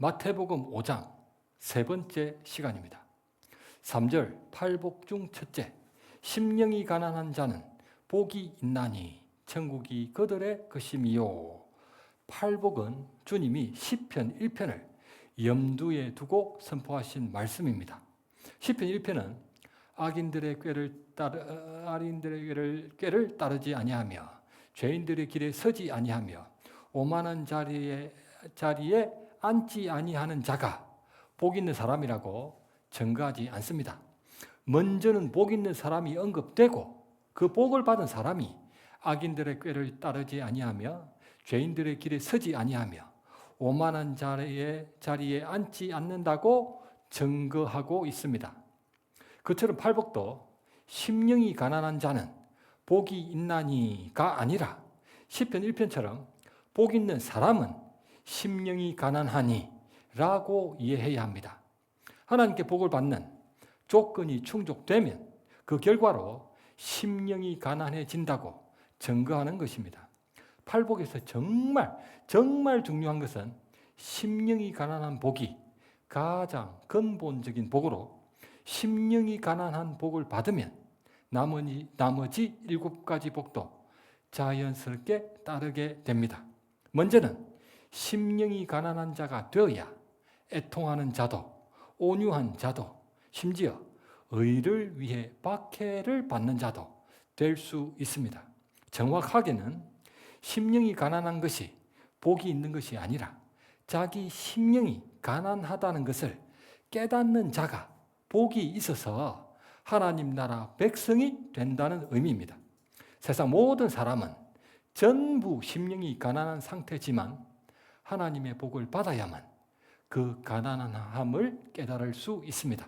마태복음 5장 세 번째 시간입니다. 3절 팔복 중 첫째, 심령이 가난한 자는 복이 있나니 천국이 그들의 것임이요. 팔복은 주님이 시편 1편을 염두에 두고 선포하신 말씀입니다. 시편 1편은 악인들의 꾀를 따르지 아니하며 죄인들의 길에 서지 아니하며 오만한 자리에 앉지 아니하는 자가 복 있는 사람이라고 증거하지 않습니다. 먼저는 복 있는 사람이 언급되고 그 복을 받은 사람이 악인들의 꾀를 따르지 아니하며 죄인들의 길에 서지 아니하며 오만한 자리에 앉지 않는다고 증거하고 있습니다. 그처럼 팔복도 심령이 가난한 자는 복이 있나니가 아니라 시편 1편처럼 복 있는 사람은 심령이 가난하니 라고 이해해야 합니다. 하나님께 복을 받는 조건이 충족되면 그 결과로 심령이 가난해진다고 증거하는 것입니다. 팔복에서 정말 중요한 것은 심령이 가난한 복이 가장 근본적인 복으로 심령이 가난한 복을 받으면 나머지 7가지 복도 자연스럽게 따르게 됩니다. 먼저는 심령이 가난한 자가 되어야 애통하는 자도 온유한 자도 심지어 의를 위해 박해를 받는 자도 될 수 있습니다. 정확하게는 심령이 가난한 것이 복이 있는 것이 아니라 자기 심령이 가난하다는 것을 깨닫는 자가 복이 있어서 하나님 나라 백성이 된다는 의미입니다. 세상 모든 사람은 전부 심령이 가난한 상태지만 하나님의 복을 받아야만 그 가난함을 깨달을 수 있습니다.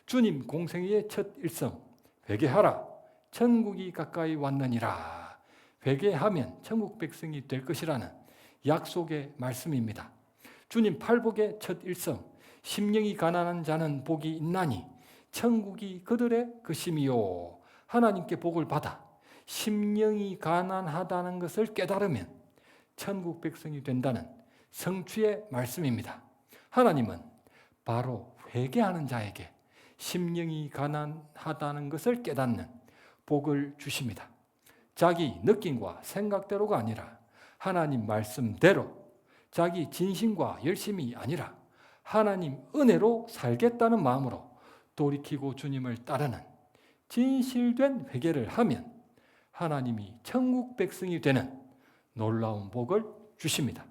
주님 공생애의 첫 일성 회개하라 천국이 가까이 왔느니라. 회개하면 천국 백성이 될 것이라는 약속의 말씀입니다. 주님 팔복의 첫 일성 심령이 가난한 자는 복이 있나니 천국이 그들의 것임이요. 하나님께 복을 받아 심령이 가난하다는 것을 깨달으면 천국 백성이 된다는 성취의 말씀입니다. 하나님은 바로 회개하는 자에게 심령이 가난하다는 것을 깨닫는 복을 주십니다. 자기 느낌과 생각대로가 아니라 하나님 말씀대로 자기 진심과 열심이 아니라 하나님 은혜로 살겠다는 마음으로 돌이키고 주님을 따르는 진실된 회개를 하면 하나님이 천국 백성이 되는 놀라운 복을 주십니다.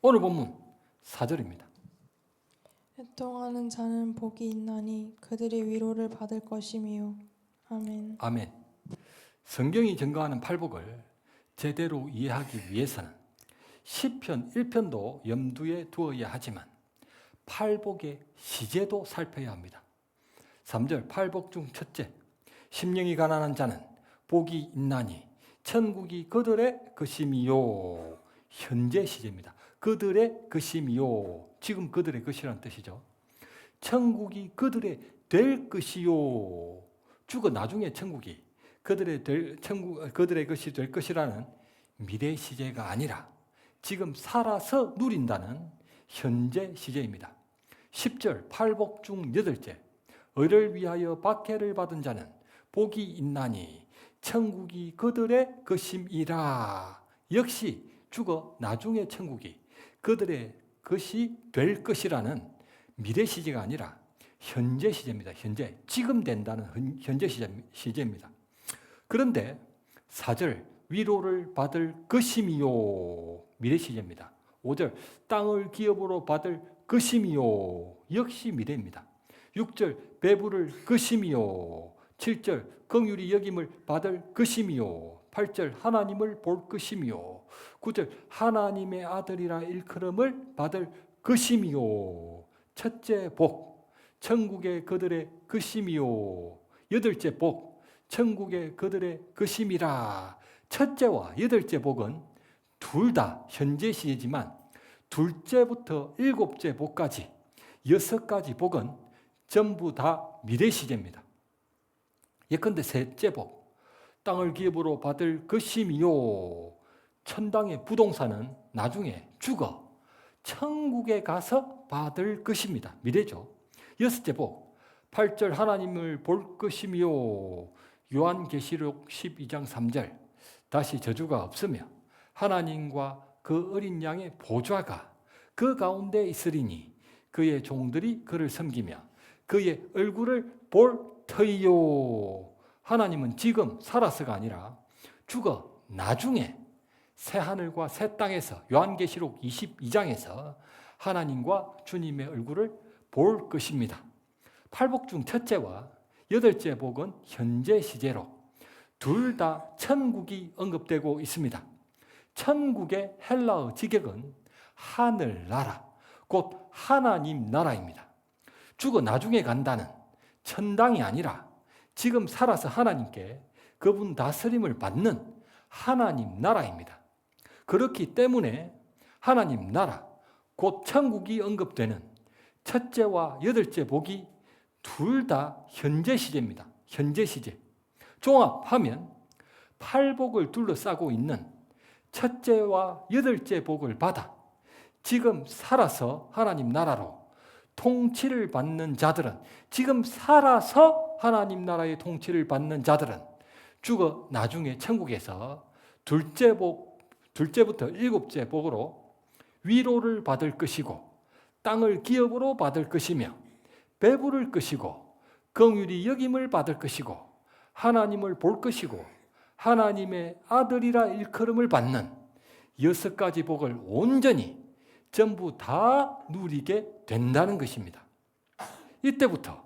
오늘 본문 4절입니다. 애통하는 자는 복이 있나니 그들이 위로를 받을 것임이요. 아멘. 아멘. 성경이 증거하는 팔복을 제대로 이해하기 위해서는 시편 1편도 염두에 두어야 하지만 팔복의 시제도 살펴야 합니다. 3절 팔복 중 첫째, 심령이 가난한 자는 복이 있나니 천국이 그들의 것임이요. 현재 시제입니다. 그들의 것임이요. 지금 그들의 것이라는 뜻이죠. 천국이 그들의 될 것이요. 죽어 나중에 천국이 그들의 것이 될 것이라는 미래 시제가 아니라 지금 살아서 누린다는 현재 시제입니다. 10절 팔복 중 여덟째, 의를 위하여 박해를 받은 자는 복이 있나니 천국이 그들의 것임이라. 역시 죽어 나중에 천국이 그들의 것이 될 것이라는 미래 시제가 아니라 현재 시제입니다. 현재 지금 된다는 현재 시제입니다. 그런데 4절 위로를 받을 것임이요. 미래 시제입니다. 5절 땅을 기업으로 받을 것임이요. 역시 미래입니다. 6절 배부를 것임이요. 7절 긍휼히 여김을 받을 것임이요. 8절 하나님을 볼 것임이요. 9절 하나님의 아들이라 일컬음을 받을 것임이요. 첫째 복 천국의 그들의 것임이요. 여덟째 복 천국의 그들의 것임이라. 첫째와 여덟째 복은 둘 다 현재 시제지만 둘째부터 7째 복까지 6가지 복은 전부 다 미래 시제입니다. 예컨대 셋째 복 땅을 기업으로 받을 것임이요. 천당의 부동산은 나중에 죽어 천국에 가서 받을 것입니다. 미래죠. 여섯째 복 8절 하나님을 볼 것이며 요한계시록 12장 3절 다시 저주가 없으며 하나님과 그 어린 양의 보좌가 그 가운데 있으리니 그의 종들이 그를 섬기며 그의 얼굴을 볼 터이요. 하나님은 지금 살아서가 아니라 죽어 나중에 새하늘과 새 땅에서 요한계시록 22장에서 하나님과 주님의 얼굴을 볼 것입니다. 팔복 중 첫째와 여덟째 복은 현재 시제로 둘 다 천국이 언급되고 있습니다. 천국의 헬라어 직역은 하늘나라, 곧 하나님 나라입니다. 죽어 나중에 간다는 천당이 아니라 지금 살아서 하나님께 그분 다스림을 받는 하나님 나라입니다. 그렇기 때문에 하나님 나라, 곧 천국이 언급되는 첫째와 여덟째 복이 둘 다 현재 시제입니다. 현재 시제. 종합하면 팔복을 둘러싸고 있는 첫째와 여덟째 복을 받아 지금 살아서 하나님 나라로 통치를 받는 자들은, 지금 살아서 하나님 나라의 통치를 받는 자들은 죽어 나중에 천국에서 둘째부터 일곱째 복으로 위로를 받을 것이고 땅을 기업으로 받을 것이며 배부를 것이고 긍휼히 여김을 받을 것이고 하나님을 볼 것이고 하나님의 아들이라 일컬음을 받는 6가지 복을 온전히 전부 다 누리게 된다는 것입니다. 이때부터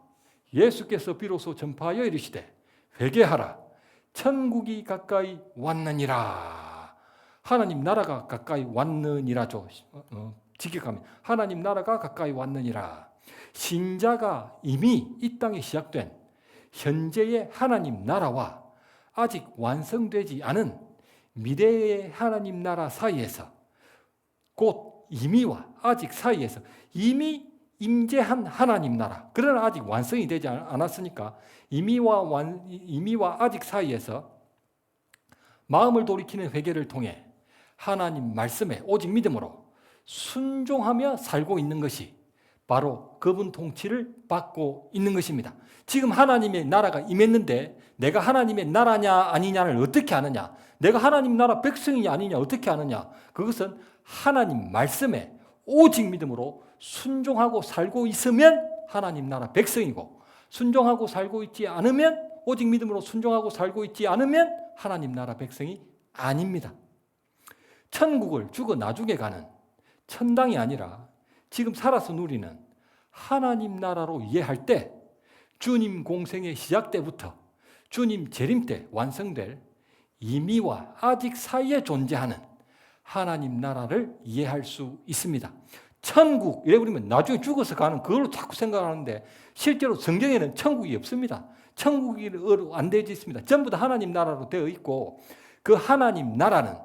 예수께서 비로소 전파하여 이르시되 회개하라 천국이 가까이 왔느니라. 하나님 나라가 가까이 왔느니라죠. 직역하면 하나님 나라가 가까이 왔느니라. 신자가 이미 이 땅에 시작된 현재의 하나님 나라와 아직 완성되지 않은 미래의 하나님 나라 사이에서, 곧 이미와 아직 사이에서 이미 임재한 하나님 나라, 그러나 아직 완성이 되지 않았으니까 이미와 아직 사이에서 마음을 돌이키는 회개를 통해 하나님 말씀에 오직 믿음으로 순종하며 살고 있는 것이 바로 그분 통치를 받고 있는 것입니다. 지금 하나님의 나라가 임했는데 내가 하나님의 나라냐 아니냐를 어떻게 아느냐, 내가 하나님 나라 백성이냐 아니냐 어떻게 아느냐, 그것은 하나님 말씀에 오직 믿음으로 순종하고 살고 있으면 하나님 나라 백성이고, 순종하고 살고 있지 않으면, 오직 믿음으로 순종하고 살고 있지 않으면 하나님 나라 백성이 아닙니다. 천국을 죽어 나중에 가는 천당이 아니라 지금 살아서 누리는 하나님 나라로 이해할 때 주님 공생의 시작 때부터 주님 재림 때 완성될 이미와 아직 사이에 존재하는 하나님 나라를 이해할 수 있습니다. 천국, 이래 버리면 나중에 죽어서 가는 그걸로 자꾸 생각하는데 실제로 성경에는 천국이 없습니다. 천국이 안 되어 있습니다. 전부 다 하나님 나라로 되어 있고, 그 하나님 나라는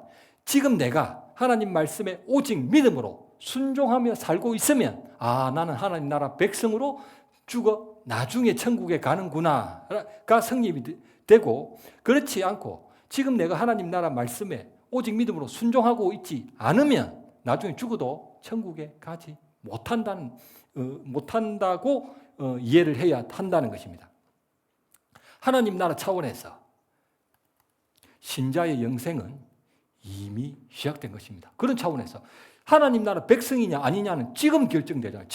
지금 내가 하나님 말씀에 오직 믿음으로 순종하며 살고 있으면, 아, 나는 하나님 나라 백성으로 죽어 나중에 천국에 가는구나가 성립이 되고, 그렇지 않고 지금 내가 하나님 나라 말씀에 오직 믿음으로 순종하고 있지 않으면 나중에 죽어도 천국에 가지 못한다고 이해를 해야 한다는 것입니다. 하나님 나라 차원에서 신자의 영생은 이미 시작된 것입니다. 그런 차원에서 하나님 나라 백성이냐 아니냐는 지금 결정되잖아요.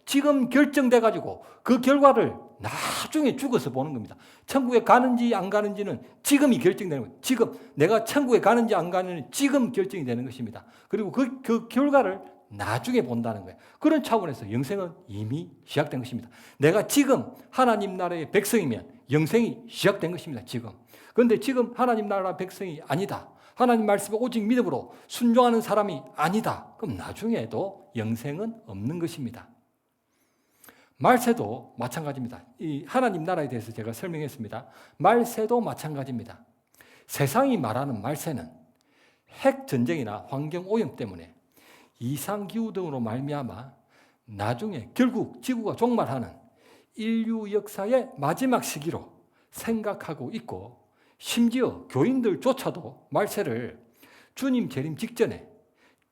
지금 결정돼가지고 그 결과를 나중에 죽어서 보는 겁니다. 천국에 가는지 안 가는지는 지금이 결정되는 거예요. 지금 내가 천국에 가는지 안 가는지 지금 결정이 되는 것입니다. 그리고 그 결과를 나중에 본다는 거예요. 그런 차원에서 영생은 이미 시작된 것입니다. 내가 지금 하나님 나라의 백성이면 영생이 시작된 것입니다. 지금. 그런데 지금 하나님 나라 백성이 아니다, 하나님 말씀에 오직 믿음으로 순종하는 사람이 아니다, 그럼 나중에도 영생은 없는 것입니다. 말세도 마찬가지입니다. 이 하나님 나라에 대해서 제가 설명했습니다. 말세도 마찬가지입니다. 세상이 말하는 말세는 핵 전쟁이나 환경 오염 때문에 이상기후 등으로 말미암아 나중에 결국 지구가 종말하는 인류 역사의 마지막 시기로 생각하고 있고, 심지어 교인들조차도 말세를 주님 재림 직전에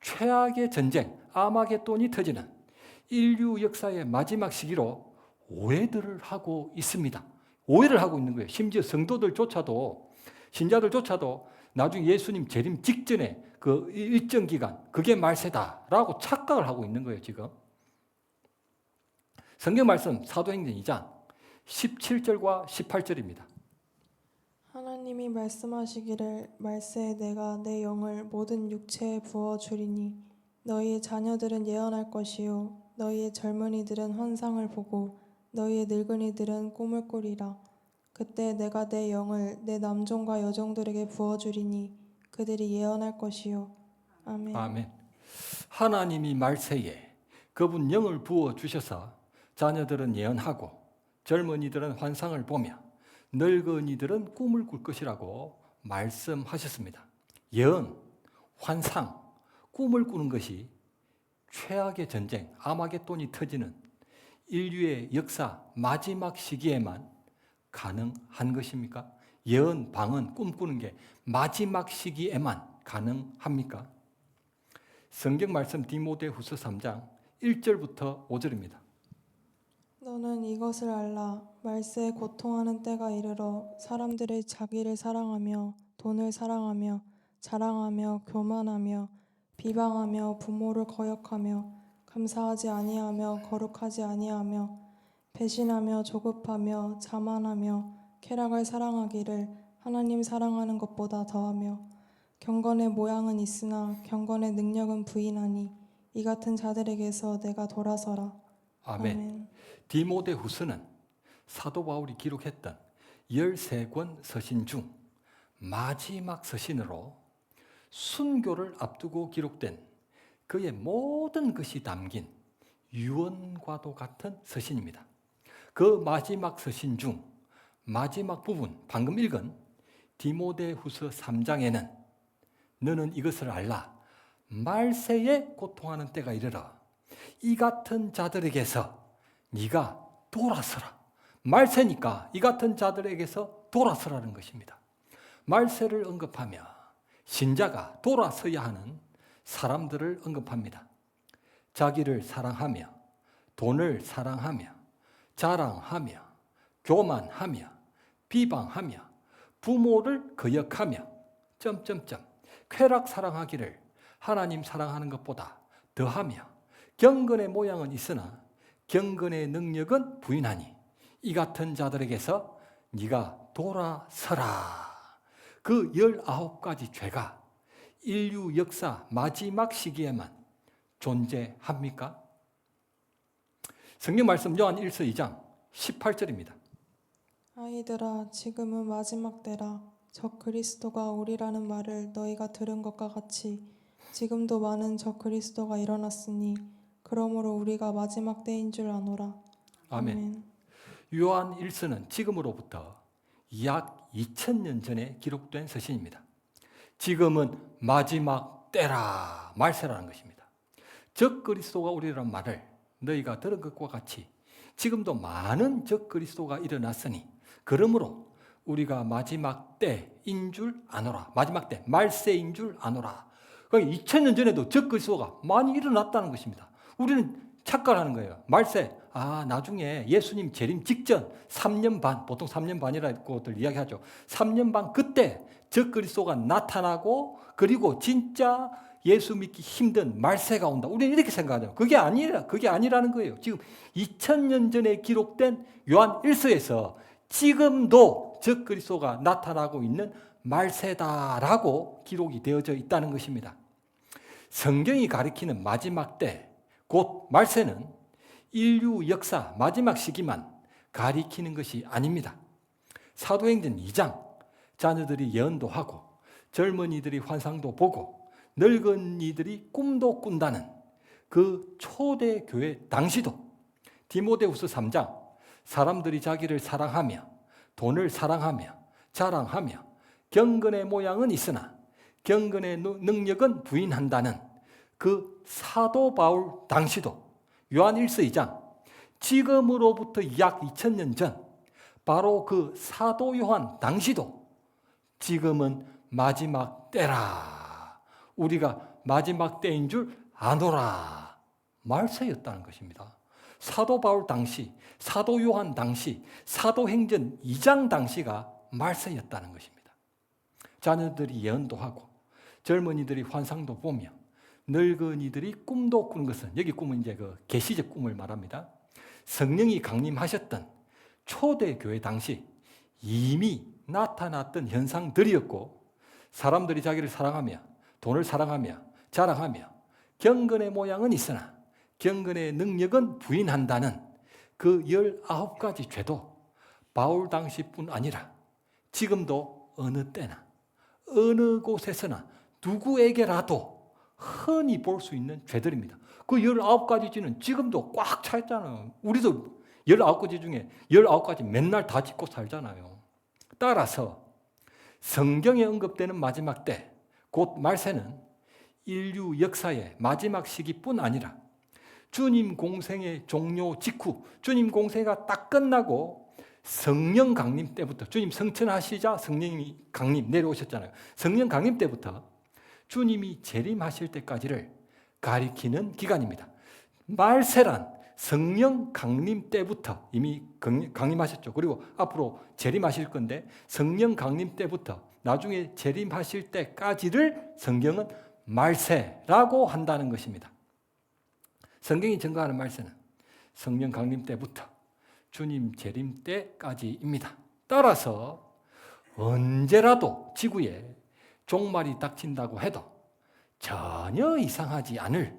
최악의 전쟁, 아마겟돈이 터지는 인류 역사의 마지막 시기로 오해들을 하고 있습니다. 오해를 하고 있는 거예요. 심지어 성도들조차도, 신자들조차도 나중에 예수님 재림 직전에 그 일정 기간, 그게 말세다라고 착각을 하고 있는 거예요, 지금. 성경 말씀 사도행전 2장 17절과 18절입니다. 하나님이 말씀하시기를 말세에 내가 내 영을 모든 육체에 부어 주리니 너희의 자녀들은 예언할 것이요 너희의 젊은이들은 환상을 보고 너희의 늙은이들은 꿈을 꾸리라. 그때 내가 내 영을 내 남종과 여종들에게 부어 주리니 그들이 예언할 것이요. 아멘. 아멘. 하나님이 말세에 그분 영을 부어 주셔서 자녀들은 예언하고 젊은이들은 환상을 보며 늙은이들은 꿈을 꿀 것이라고 말씀하셨습니다. 예언, 환상, 꿈을 꾸는 것이 최악의 전쟁, 아마겟돈이 터지는 인류의 역사 마지막 시기에만 가능한 것입니까? 예언, 방언, 꿈꾸는 게 마지막 시기에만 가능합니까? 성경 말씀 디모데후서 3장 1절부터 5절입니다. 너는 이것을 알라. 말세에 고통하는 때가 이르러 사람들이 자기를 사랑하며 돈을 사랑하며 자랑하며 교만하며 비방하며 부모를 거역하며 감사하지 아니하며 거룩하지 아니하며 배신하며 조급하며 자만하며 쾌락을 사랑하기를 하나님 사랑하는 것보다 더하며 경건의 모양은 있으나 경건의 능력은 부인하니 이 같은 자들에게서 내가 돌아서라. 아멘. 디모데후서는 사도 바울이 기록했던 13권 서신 중 마지막 서신으로 순교를 앞두고 기록된 그의 모든 것이 담긴 유언과도 같은 서신입니다. 그 마지막 서신 중 마지막 부분, 방금 읽은 디모데후서 3장에는 너는 이것을 알라. 말세에 고통하는 때가 이르러 이 같은 자들에게서 네가 돌아서라. 말세니까 이 같은 자들에게서 돌아서라는 것입니다. 말세를 언급하며 신자가 돌아서야 하는 사람들을 언급합니다. 자기를 사랑하며 돈을 사랑하며 자랑하며 교만하며 비방하며 부모를 거역하며 쾌락 사랑하기를 하나님 사랑하는 것보다 더하며 경건의 모양은 있으나 경건의 능력은 부인하니 이 같은 자들에게서 네가 돌아서라. 그 19가지 죄가 인류 역사 마지막 시기에만 존재합니까? 성경 말씀 요한 1서 2장 18절입니다. 아이들아 지금은 마지막 때라. 적 그리스도가 오리라는 말을 너희가 들은 것과 같이 지금도 많은 적 그리스도가 일어났으니 그러므로 우리가 마지막 때인 줄 아노라. 아멘. 요한 1서는 지금으로부터 약 2000년 전에 기록된 서신입니다. 지금은 마지막 때라, 말세라는 것입니다. 적 그리스도가 오리라는 말을 너희가 들은 것과 같이 지금도 많은 적 그리스도가 일어났으니 그러므로 우리가 마지막 때인 줄 아노라. 마지막 때, 말세인 줄 아노라. 그러니까 2000년 전에도 적 그리스도가 많이 일어났다는 것입니다. 우리는 착각하는 거예요. 말세, 나중에 예수님 재림 직전 3년 반, 보통 3년 반이라고들 이야기하죠. 3년 반 그때 적 그리스도가 나타나고 그리고 진짜 예수 믿기 힘든 말세가 온다. 우리는 이렇게 생각하죠. 그게 아니라는 거예요. 지금 2000년 전에 기록된 요한 1서에서 지금도 적 그리스도가 나타나고 있는 말세다라고 기록이 되어져 있다는 것입니다. 성경이 가리키는 마지막 때, 곧 말세는 인류 역사 마지막 시기만 가리키는 것이 아닙니다. 사도행전 2장, 자녀들이 예언도 하고 젊은이들이 환상도 보고 늙은이들이 꿈도 꾼다는 그 초대 교회 당시도 디모데후서 3장, 사람들이 자기를 사랑하며 돈을 사랑하며 자랑하며 경건의 모양은 있으나 경건의 능력은 부인한다는 그 사도 바울 당시도 요한 1서 2장, 지금으로부터 약 2000년 전 바로 그 사도 요한 당시도 지금은 마지막 때라. 우리가 마지막 때인 줄 아노라 말세였다는 것입니다. 사도 바울 당시, 사도 요한 당시, 사도행전 2장 당시가 말세였다는 것입니다. 자녀들이 예언도 하고 젊은이들이 환상도 보며 늙은이들이 꿈도 꾸는 것은, 여기 꿈은 이제 그 계시적 꿈을 말합니다. 성령이 강림하셨던 초대교회 당시 이미 나타났던 현상들이었고, 사람들이 자기를 사랑하며 돈을 사랑하며 자랑하며 경건의 모양은 있으나 경건의 능력은 부인한다는 그 19가지 죄도 바울 당시뿐 아니라 지금도 어느 때나 어느 곳에서나 누구에게라도 흔히 볼 수 있는 죄들입니다. 그 19가지 죄는 지금도 꽉 차 있잖아요. 우리도 19가지 중에 19가지 맨날 다 짓고 살잖아요. 따라서 성경에 언급되는 마지막 때, 곧 말세는 인류 역사의 마지막 시기뿐 아니라 주님 공생의 종료 직후, 주님 공생가 딱 끝나고 성령 강림 때부터, 주님 성천하시자 성령이 강림 내려오셨잖아요. 성령 강림 때부터 주님이 재림하실 때까지를 가리키는 기간입니다. 말세란 성령 강림 때부터 이미 강림하셨죠. 그리고 앞으로 재림하실 건데 성령 강림 때부터 나중에 재림하실 때까지를 성경은 말세라고 한다는 것입니다. 성경이 증거하는 말세는 성령 강림 때부터 주님 재림 때까지입니다. 따라서 언제라도 지구에 종말이 닥친다고 해도 전혀 이상하지 않을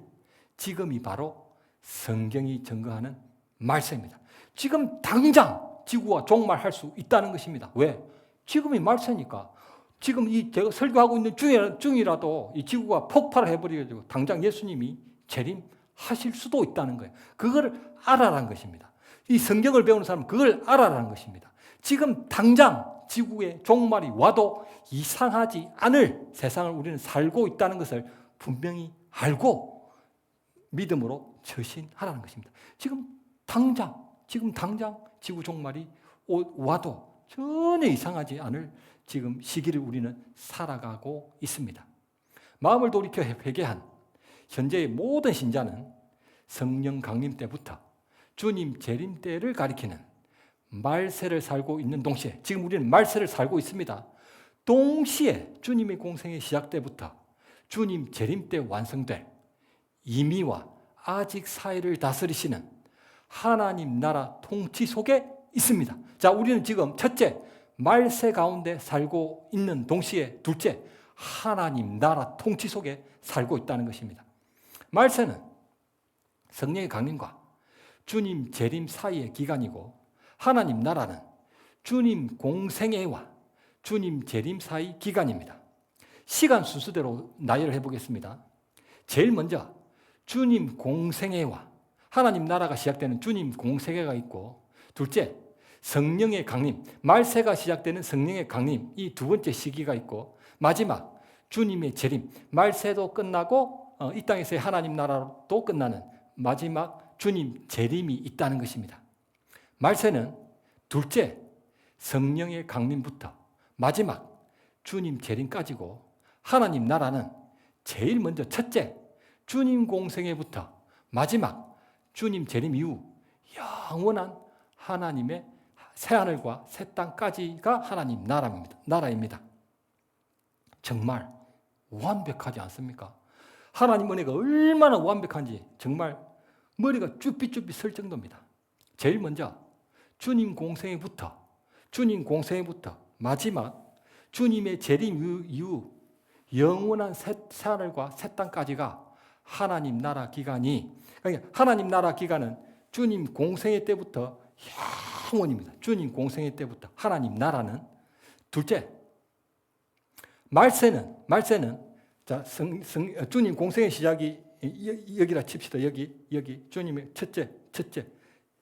지금이 바로 성경이 증거하는 말세입니다. 지금 당장 지구가 종말할 수 있다는 것입니다. 왜? 지금이 말세니까. 지금 제가 설교하고 있는 중이라도 이 지구가 폭발해버리고 당장 예수님이 재림하실 수도 있다는 거예요. 그걸 알아라는 것입니다. 이 성경을 배우는 사람은 그걸 알아라는 것입니다. 지금 당장 지구에 종말이 와도 이상하지 않을 세상을 우리는 살고 있다는 것을 분명히 알고 믿음으로 처신하라는 것입니다. 지금 당장 지구 종말이 와도 전혀 이상하지 않을 지금 시기를 우리는 살아가고 있습니다. 마음을 돌이켜 회개한 현재의 모든 신자는 성령 강림 때부터 주님 재림 때를 가리키는 말세를 살고 있는 동시에, 지금 우리는 말세를 살고 있습니다. 동시에 주님의 공생의 시작 때부터 주님 재림 때 완성될 이미와 아직 사회를 다스리시는 하나님 나라 통치 속에 있습니다. 자, 우리는 지금 첫째, 말세 가운데 살고 있는 동시에 둘째, 하나님 나라 통치 속에 살고 있다는 것입니다. 말세는 성령의 강림과 주님 재림 사이의 기간이고, 하나님 나라는 주님 공생애와 주님 재림 사이 기간입니다. 시간 순서대로 나열을 해보겠습니다. 제일 먼저 주님 공생애와 하나님 나라가 시작되는 주님 공생애가 있고, 둘째 성령의 강림, 말세가 시작되는 성령의 강림, 이 두 번째 시기가 있고, 마지막 주님의 재림, 말세도 끝나고 이 땅에서의 하나님 나라도 끝나는 마지막 주님 재림이 있다는 것입니다. 말세는 둘째 성령의 강림부터 마지막 주님 재림까지고, 하나님 나라는 제일 먼저 첫째 주님 공생애부터 마지막 주님 재림 이후 영원한 하나님의 새하늘과 새 땅까지가 하나님 나라입니다. 정말 완벽하지 않습니까? 하나님 은혜가 얼마나 완벽한지 정말 머리가 쭈삣쭈삣 설 정도입니다. 제일 먼저 주님 공생애부터 마지막 주님의 재림 이후 영원한 새하늘과 새 땅까지가 하나님 나라 기간이, 그러니까 하나님 나라 기간은 주님 공생애 때부터 영원입니다. 주님 공생애 때부터 하나님 나라는 둘째, 말세는 자, 주님 공생의 시작이 여기라 칩시다. 여기 주님의 첫째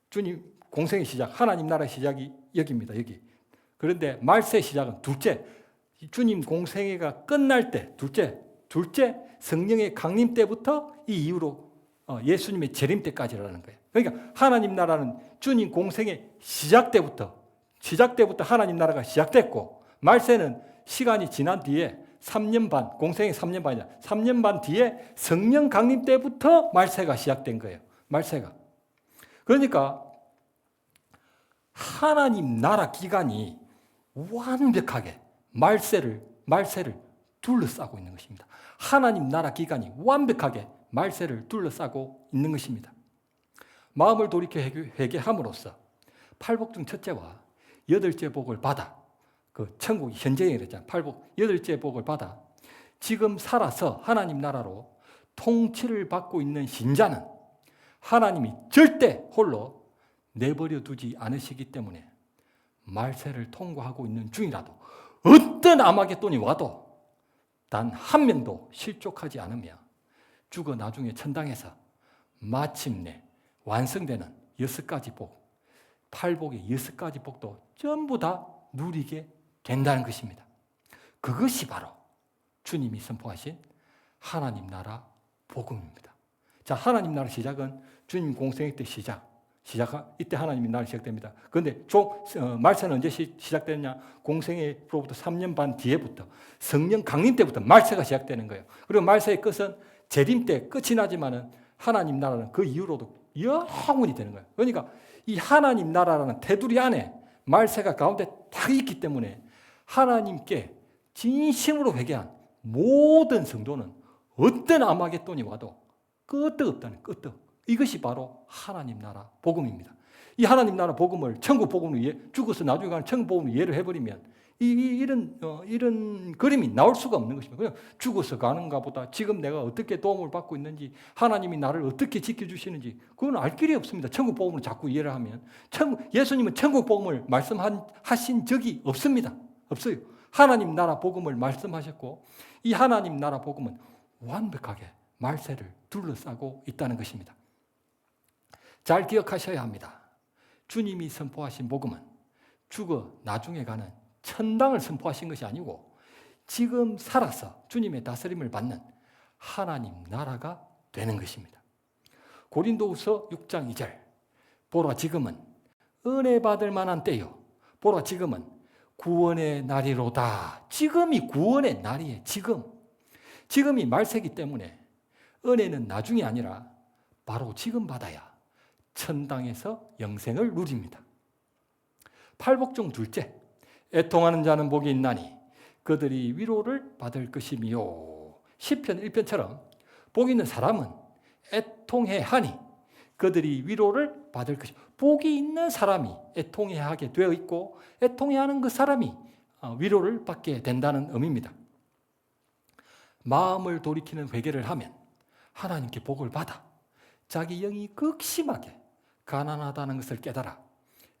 주님 공생의 시작, 하나님 나라의 시작이 여기입니다. 여기. 그런데 말세의 시작은 둘째, 주님 공생애가 끝날 때 둘째 성령의 강림 때부터 이 이후로 예수님의 재림 때까지라는 거예요. 그러니까 하나님 나라는 주님 공생의 시작 때부터 하나님 나라가 시작됐고, 말세는 시간이 지난 뒤에 3년 반, 공생의 3년 반이야. 3년 반 뒤에 성령 강림 때부터 말세가 시작된 거예요. 말세가. 그러니까 하나님 나라 기간이 완벽하게 말세를 둘러싸고 있는 것입니다. 하나님 나라 기간이 완벽하게 말세를 둘러싸고 있는 것입니다. 마음을 돌이켜 회개함으로써 팔복 중 첫째와 여덟째 복을 받아, 그 천국이 현재에 그랬잖아요. 팔복 여덟째 복을 받아 지금 살아서 하나님 나라로 통치를 받고 있는 신자는 하나님이 절대 홀로 내버려 두지 않으시기 때문에 말세를 통과하고 있는 중이라도 어떤 아마겟돈이 와도 단 한 명도 실족하지 않으며 죽어 나중에 천당에서 마침내 완성되는 6가지 복, 팔복의 6가지 복도 전부 다 누리게 된다는 것입니다. 그것이 바로 주님이 선포하신 하나님 나라 복음입니다. 자, 하나님 나라 시작은 주님 공생애 때 이때 하나님이 나라 시작됩니다. 그런데 말세는 언제 시작되느냐? 공생애로부터 3년 반 뒤에부터 성령 강림 때부터 말세가 시작되는 거예요. 그리고 말세의 끝은 재림 때 끝이 나지만은 하나님 나라는 그 이후로도 영원히 되는 거예요. 그러니까 이 하나님 나라라는 테두리 안에 말세가 가운데 딱 있기 때문에 하나님께 진심으로 회개한 모든 성도는 어떤 아마겟돈이 와도 끄떡없다는 끄떡. 이것이 바로 하나님 나라 복음입니다. 이 하나님 나라 복음을 천국 복음으로 죽어서 나중에 가는 천국 복음으로 이해를 해버리면 이런 그림이 나올 수가 없는 것입니다. 그냥 죽어서 가는가 보다 지금 내가 어떻게 도움을 받고 있는지 하나님이 나를 어떻게 지켜주시는지 그건 알 길이 없습니다. 천국 복음으로 자꾸 이해를 하면 예수님은 천국 복음을 말씀하신 적이 없습니다. 없어요. 하나님 나라 복음을 말씀하셨고 이 하나님 나라 복음은 완벽하게 말세를 둘러싸고 있다는 것입니다. 잘 기억하셔야 합니다. 주님이 선포하신 복음은 죽어 나중에 가는 천당을 선포하신 것이 아니고 지금 살아서 주님의 다스림을 받는 하나님 나라가 되는 것입니다. 고린도후서 6장 2절 보라 지금은 은혜 받을 만한 때요 보라 지금은 구원의 날이로다. 지금이 구원의 날이에요. 지금이 말세기 때문에 은혜는 나중이 아니라 바로 지금 받아야 천당에서 영생을 누립니다. 팔복 중 둘째, 애통하는 자는 복이 있나니 그들이 위로를 받을 것이미요. 시편 1편처럼 복 있는 사람은 애통해하니 그들이 위로를 받을 것이. 복이 있는 사람이 애통해하게 되어 있고 애통해하는 그 사람이 위로를 받게 된다는 의미입니다. 마음을 돌이키는 회개를 하면 하나님께 복을 받아 자기 영이 극심하게 가난하다는 것을 깨달아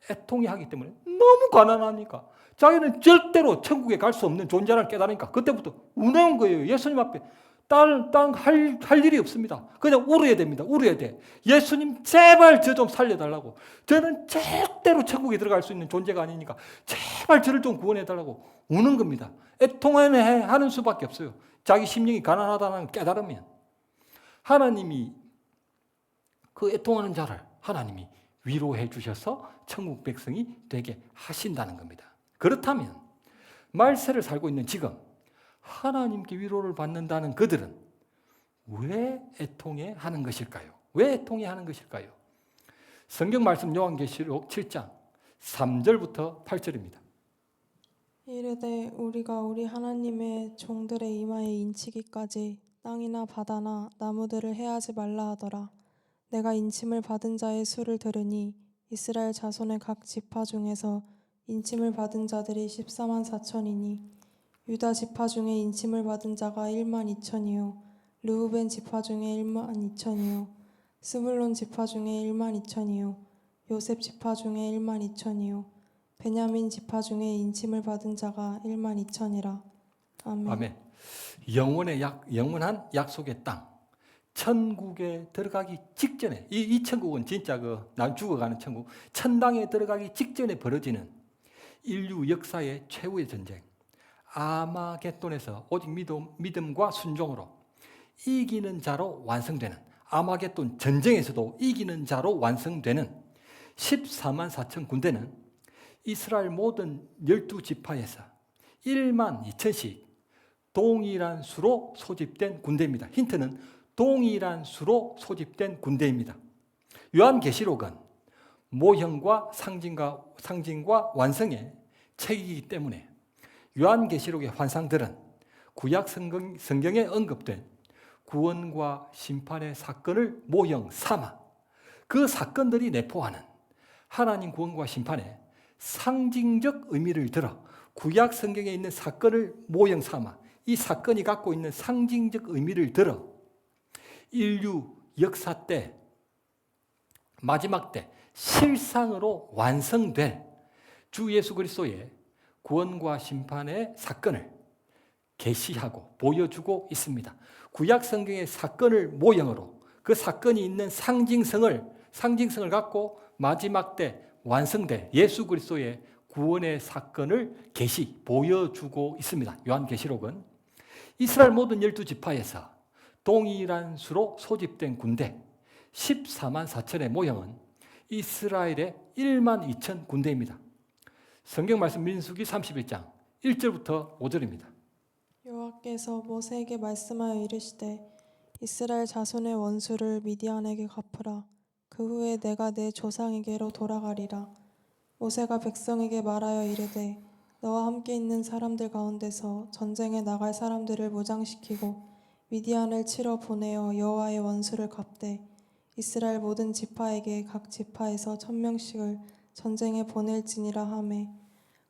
애통해하기 때문에 너무 가난하니까 자기는 절대로 천국에 갈 수 없는 존재를 깨달으니까 그때부터 우는 거예요. 예수님 앞에 할 일이 없습니다. 그냥 울어야 됩니다. 울어야 돼. 예수님 제발 저 좀 살려달라고. 저는 절대로 천국에 들어갈 수 있는 존재가 아니니까 제발 저를 좀 구원해달라고 우는 겁니다. 애통하는 수밖에 없어요. 자기 심령이 가난하다는 걸 깨달으면 하나님이 그 애통하는 자를 하나님이 위로해 주셔서 천국 백성이 되게 하신다는 겁니다. 그렇다면 말세를 살고 있는 지금 하나님께 위로를 받는다는 그들은 왜 애통해 하는 것일까요? 왜 애통해 하는 것일까요? 성경 말씀 요한계시록 7장 3절부터 8절입니다. 이르되 우리가 우리 하나님의 종들의 이마에 인치기까지 땅이나 바다나 나무들을 해하지 말라 하더라. 내가 인침을 받은 자의 수를 들으니 이스라엘 자손의 각 지파 중에서 인침을 받은 자들이 14만 4천이니 유다 지파 중에 인침을 받은 자가 1만 2천이요 르우벤 지파 중에 1만 2천이요 스불론 지파 중에 1만 2천이요 요셉 지파 중에 1만 2천이요 베냐민 지파 중에 인침을 받은 자가 1만 2천이라. 아멘. 아멘. 영원한 약속의 땅, 천국에 들어가기 직전에 이 천국은 진짜 난 죽어가는 천국, 천당에 들어가기 직전에 벌어지는 인류 역사의 최후의 전쟁, 아마겟돈에서 오직 믿음과 순종으로 이기는 자로 완성되는 아마겟돈 전쟁에서도 이기는 자로 완성되는 14만 4천 군대는 이스라엘 모든 12지파에서 1만 2천씩 동일한 수로 소집된 군대입니다. 힌트는 동일한 수로 소집된 군대입니다. 요한계시록은 모형과 상징과 완성의 책이기 때문에 요한계시록의 환상들은 구약 성경에 언급된 구원과 심판의 사건을 모형 삼아 그 사건들이 내포하는 하나님 구원과 심판의 상징적 의미를 들어 구약 성경에 있는 사건을 모형 삼아 이 사건이 갖고 있는 상징적 의미를 들어 인류 역사 때 마지막 때 실상으로 완성될 주 예수 그리스도의 구원과 심판의 사건을 계시하고 보여주고 있습니다. 구약 성경의 사건을 모형으로 그 사건이 있는 상징성을 갖고 마지막 때 완성될 예수 그리스도의 구원의 사건을 보여주고 있습니다. 요한계시록은 이스라엘 모든 12지파에서 동일한 수로 소집된 군대 14만 4천의 모형은 이스라엘의 1만 2천 군대입니다. 성경 말씀 민수기 31장 1절부터 5절입니다. 여호와께서 모세에게 말씀하여 이르시되 이스라엘 자손의 원수를 미디안에게 갚으라. 그 후에 내가 내 조상에게로 돌아가리라. 모세가 백성에게 말하여 이르되 너와 함께 있는 사람들 가운데서 전쟁에 나갈 사람들을 무장시키고 미디안을 치러 보내어 여호와의 원수를 갚되 이스라엘 모든 지파에게 각 지파에서 1,000명씩을 전쟁에 보낼지니라 하매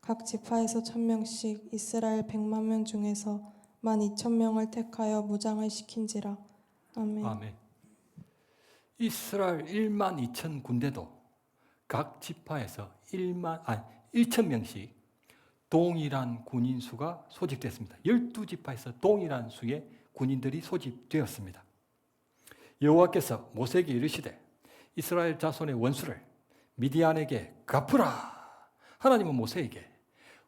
각 지파에서 1,000명씩 이스라엘 100만 명 중에서 12,000명을 택하여 무장을 시킨지라. 아멘. 아멘. 이스라엘 1만 2천 군대도 각 지파에서 1,000명씩 동일한 군인 수가 소집됐습니다. 12지파에서 동일한 수의 군인들이 소집되었습니다. 여호와께서 모세에게 이르시되 이스라엘 자손의 원수를 미디안에게 갚으라. 하나님은 모세에게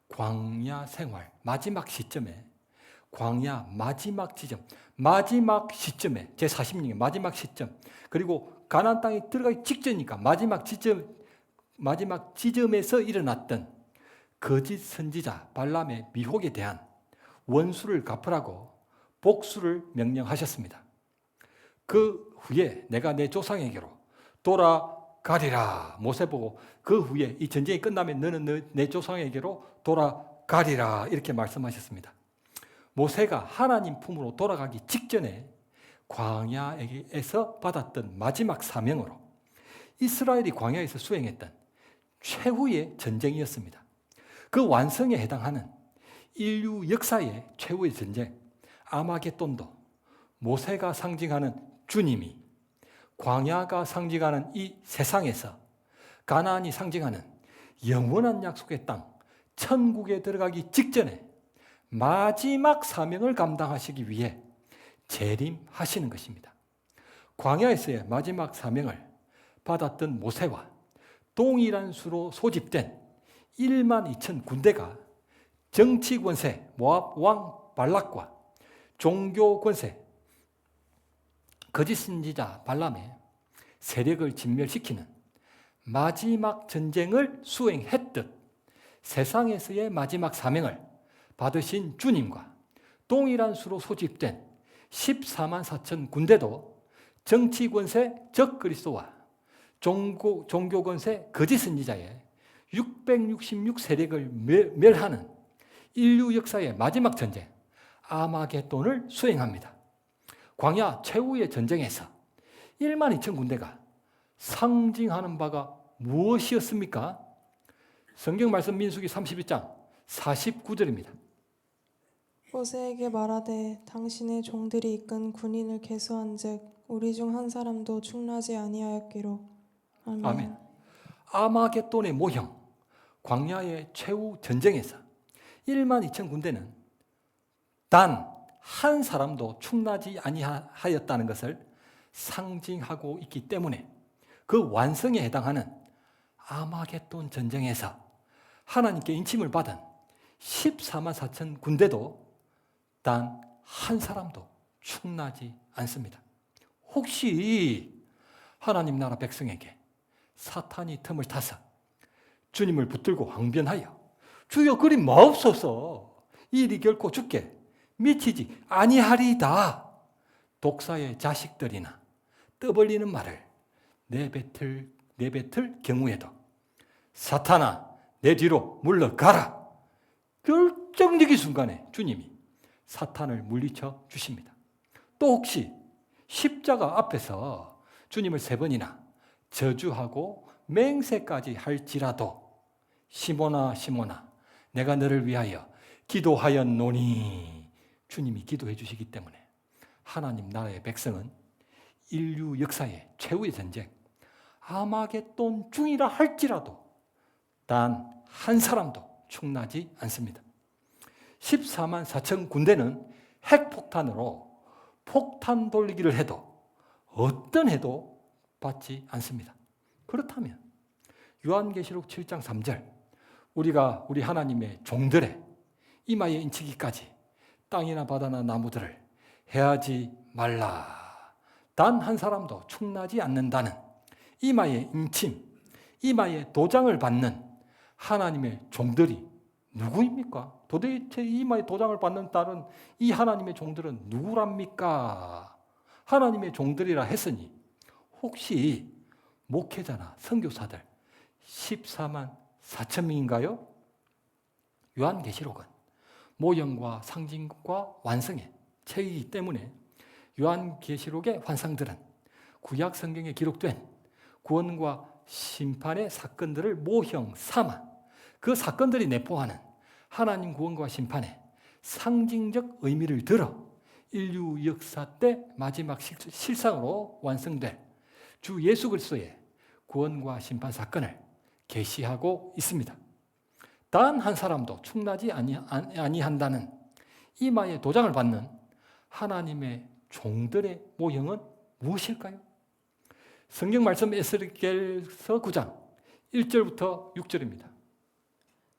광야 생활 마지막 시점에 광야 마지막 시점에 제40년의 마지막 시점 그리고 가나안 땅에 들어가기 직전이니까 마지막 지점에서 일어났던 거짓 선지자 발람의 미혹에 대한 원수를 갚으라고 복수를 명령하셨습니다. 그 후에 내가 내 조상에게로 돌아가리라. 모세 보고 그 후에 이 전쟁이 끝나면 너는 내 조상에게로 돌아가리라 이렇게 말씀하셨습니다. 모세가 하나님 품으로 돌아가기 직전에 광야에서 받았던 마지막 사명으로 이스라엘이 광야에서 수행했던 최후의 전쟁이었습니다. 그 완성에 해당하는 인류 역사의 최후의 전쟁 아마겟돈도 모세가 상징하는 주님이 광야가 상징하는 이 세상에서 가나안이 상징하는 영원한 약속의 땅 천국에 들어가기 직전에 마지막 사명을 감당하시기 위해 재림하시는 것입니다. 광야에서의 마지막 사명을 받았던 모세와 동일한 수로 소집된 1만 2천 군대가 정치 권세 모압 왕 발락과 종교 권세 거짓 선지자 발람의 세력을 진멸시키는 마지막 전쟁을 수행했듯 세상에서의 마지막 사명을 받으신 주님과 동일한 수로 소집된 14만 4천 군대도 정치 권세 적 그리스도와 종교 권세 거짓 선지자의 666 세력을 멸하는 인류 역사의 마지막 전쟁 아마겟돈을 수행합니다. 광야 최후의 전쟁에서 1만 2천 군대가 상징하는 바가 무엇이었습니까? 성경 말씀 민수기 32장 49절입니다. 모세에게 말하되 당신의 종들이 이끈 군인을 계수한즉 우리 중 한 사람도 충나지 아니하였기로. 아멘. 아멘. 아마겟돈의 모형 광야의 최후 전쟁에서 1만 2천 군대는 단 한 사람도 충나지 아니하였다는 것을 상징하고 있기 때문에 그 완성에 해당하는 아마겟돈 전쟁에서 하나님께 인침을 받은 14만 4천 군대도 단 한 사람도 충나지 않습니다. 혹시 하나님 나라 백성에게 사탄이 틈을 타서 주님을 붙들고 항변하여 주여 그리 마옵소서 이 일이 결코 주께 미치지 아니하리다. 독사의 자식들이나 떠벌리는 말을 내뱉을 경우에도 사탄아 내 뒤로 물러가라. 결정적인 순간에 주님이 사탄을 물리쳐 주십니다. 또 혹시 십자가 앞에서 주님을 3번이나 저주하고 맹세까지 할지라도 시몬아 시몬아 내가 너를 위하여 기도하였노니 주님이 기도해 주시기 때문에 하나님 나라의 백성은 인류 역사의 최후의 전쟁 아마겟돈 중이라 할지라도 단 한 사람도 충나지 않습니다. 14만 4천 군대는 핵폭탄으로 폭탄 돌리기를 해도 어떤 해도 받지 않습니다. 그렇다면 요한계시록 7장 3절 우리가 우리 하나님의 종들의 이마에 인치기까지 땅이나 바다나 나무들을 해하지 말라. 단 한 사람도 충나지 않는다는 이마에 인침, 이마에 도장을 받는 하나님의 종들이 누구입니까? 도대체 이마에 도장을 받는 다른 이 하나님의 종들은 누구랍니까? 하나님의 종들이라 했으니 혹시 목회자나 선교사들 14만 4천 명인가요? 요한계시록은 모형과 상징과 완성의 책이기 때문에 요한계시록의 환상들은 구약 성경에 기록된 구원과 심판의 사건들을 모형 삼아 그 사건들이 내포하는 하나님 구원과 심판의 상징적 의미를 들어 인류 역사 때 마지막 실상으로 완성될 주 예수 그리스도의 구원과 심판 사건을 계시하고 있습니다. 단 한 사람도 충나지 아니한다는 이마에 도장을 받는 하나님의 종들의 모형은 무엇일까요? 성경 말씀 에스겔서 9장 1절부터 6절입니다.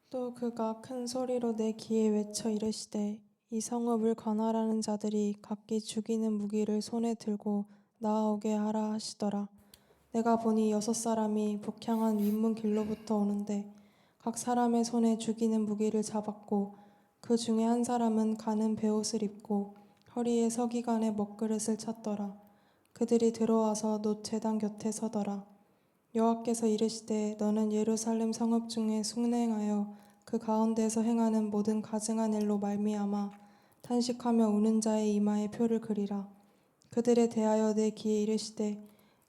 또 그가 큰 소리로 내 귀에 외쳐 이르시되 이 성읍을 관할하는 자들이 각기 죽이는 무기를 손에 들고 나아오게 하라 하시더라. 내가 보니 6사람이 북향한 윗문 길로부터 오는데 각 사람의 손에 죽이는 무기를 잡았고 그 중에 한 사람은 가는 베옷을 입고 허리에 서기관의 먹그릇을 찼더라. 그들이 들어와서 놋제단 곁에 서더라. 여호와께서 이르시되 너는 예루살렘 성읍 중에 순행하여 그 가운데서 행하는 모든 가증한 일로 말미암아 탄식하며 우는 자의 이마에 표를 그리라. 그들에 대하여 내 귀에 이르시되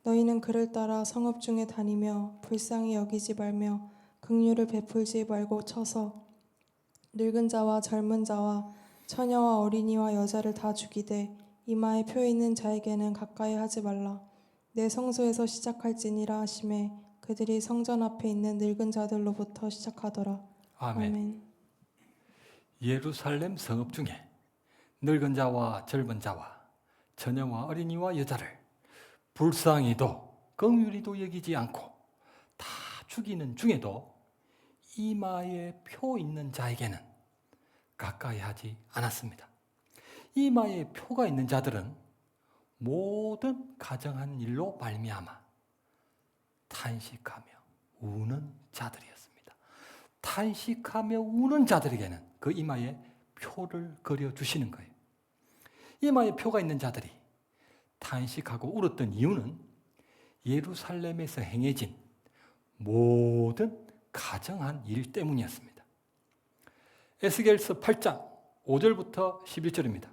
너희는 그를 따라 성읍 중에 다니며 불쌍히 여기지 말며 긍휼을 베풀지 말고 쳐서 늙은 자와 젊은 자와 처녀와 어린이와 여자를 다 죽이되 이마에 표 있는 자에게는 가까이 하지 말라. 내 성소에서 시작할지니라 하시매 그들이 성전 앞에 있는 늙은 자들로부터 시작하더라. 아멘. 아멘. 예루살렘 성읍 중에 늙은 자와 젊은 자와 처녀와 어린이와 여자를 불쌍히도 긍휼히도 여기지 않고 다 죽이는 중에도 이마에 표 있는 자에게는 가까이 하지 않았습니다. 이마에 표가 있는 자들은 모든 가정한 일로 말미암아 탄식하며 우는 자들이었습니다. 탄식하며 우는 자들에게는 그 이마에 표를 그려주시는 거예요. 이마에 표가 있는 자들이 탄식하고 울었던 이유는 예루살렘에서 행해진 모든 가정한 일 때문이었습니다. 에스겔서 8장 5절부터 11절입니다.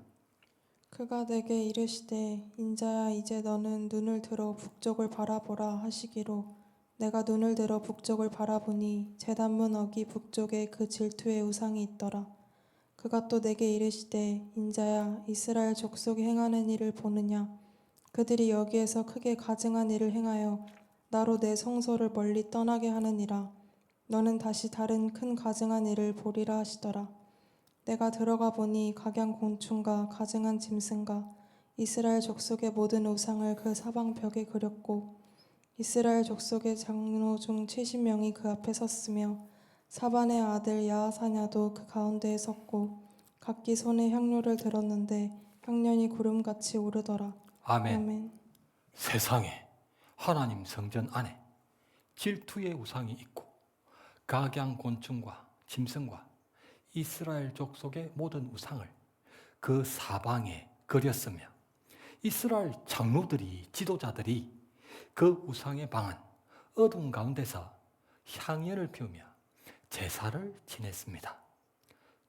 그가 내게 이르시되 인자야 이제 너는 눈을 들어 북쪽을 바라보라 하시기로 내가 눈을 들어 북쪽을 바라보니 제단문 어기 북쪽에 그 질투의 우상이 있더라. 그가 또 내게 이르시되 인자야 이스라엘 족속이 행하는 일을 보느냐 그들이 여기에서 크게 가증한 일을 행하여 나로 내 성소를 멀리 떠나게 하느니라. 너는 다시 다른 큰 가증한 일을 보리라 하시더라. 내가 들어가 보니 각양 곤충과 가증한 짐승과 이스라엘 족속의 모든 우상을 그 사방 벽에 그렸고 이스라엘 족속의 장로 중 70명이 그 앞에 섰으며 사반의 아들 야하사냐도 그 가운데에 섰고 각기 손에 향료를 들었는데 향년이 구름같이 오르더라. 아멘. 아멘. 세상에 하나님 성전 안에 질투의 우상이 있고 각양 곤충과 짐승과 이스라엘 족속의 모든 우상을 그 사방에 그렸으며 이스라엘 장로들이 지도자들이 그 우상의 방은 어둠 가운데서 향연을 피우며 제사를 지냈습니다.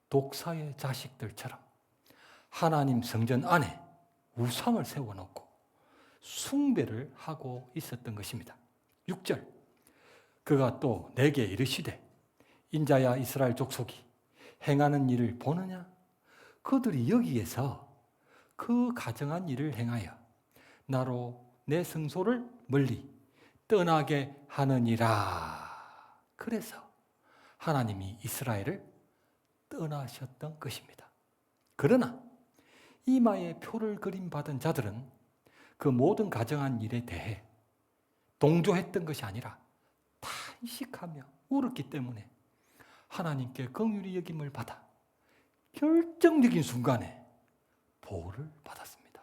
독사의 자식들처럼 하나님 성전 안에 우상을 세워놓고 숭배를 하고 있었던 것입니다. 6절 그가 또 내게 이르시되 인자야 이스라엘 족속이 행하는 일을 보느냐? 그들이 여기에서 그 가정한 일을 행하여 나로 내 성소를 멀리 떠나게 하느니라. 그래서 하나님이 이스라엘을 떠나셨던 것입니다. 그러나 이마에 표를 그림받은 자들은 그 모든 가정한 일에 대해 동조했던 것이 아니라 탄식하며 울었기 때문에 하나님께 긍휼히 여김을 받아 결정적인 순간에 보호를 받았습니다.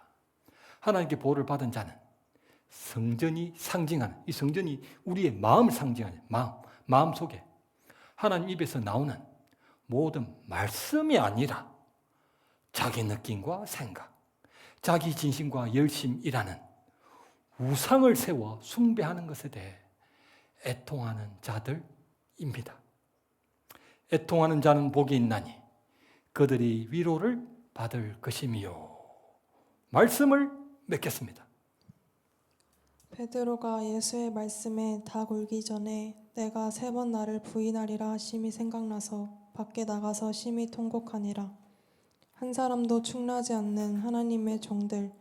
하나님께 보호를 받은 자는 성전이 상징하는, 이 성전이 우리의 마음을 상징하는 마음 속에 하나님 입에서 나오는 모든 말씀이 아니라 자기 느낌과 생각, 자기 진심과 열심이라는 우상을 세워 숭배하는 것에 대해 애통하는 자들입니다. 애통하는 자는 복이 있나니 그들이 위로를 받을 것이미요. 말씀을 맺겠습니다. 베드로가 예수의 말씀에 다 굴기 전에 내가 3번 나를 부인하리라 하심이 생각나서 밖에 나가서 심히 통곡하니라. 한 사람도 축나지 않는 하나님의 종들,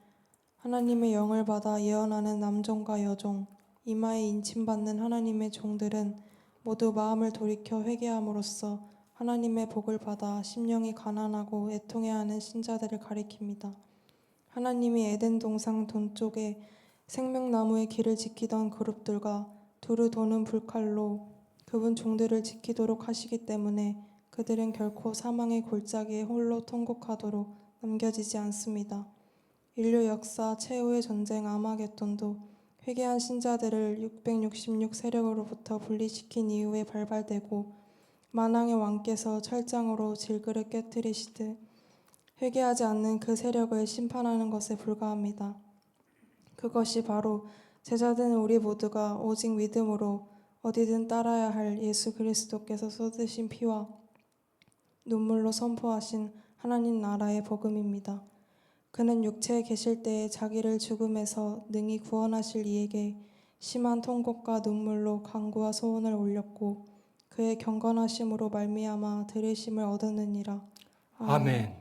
하나님의 영을 받아 예언하는 남종과 여종, 이마에 인침받는 하나님의 종들은 모두 마음을 돌이켜 회개함으로써 하나님의 복을 받아 심령이 가난하고 애통해하는 신자들을 가리킵니다. 하나님이 에덴 동산 동쪽에 생명나무의 길을 지키던 그룹들과 두루 도는 불칼로 그분 종들을 지키도록 하시기 때문에 그들은 결코 사망의 골짜기에 홀로 통곡하도록 남겨지지 않습니다. 인류 역사 최후의 전쟁 아마겟돈도 회개한 신자들을 666 세력으로부터 분리시킨 이후에 발발되고 만왕의 왕께서 철장으로 질그릇 깨뜨리시듯 회개하지 않는 그 세력을 심판하는 것에 불과합니다. 그것이 바로 제자된 우리 모두가 오직 믿음으로 어디든 따라야 할 예수 그리스도께서 쏟으신 피와 눈물로 선포하신 하나님 나라의 복음입니다. 그는 육체에 계실 때에 자기를 죽음에서 능히 구원하실 이에게 심한 통곡과 눈물로 간구와 소원을 올렸고 그의 경건하심으로 말미암아 들으심을 얻었느니라. 아멘.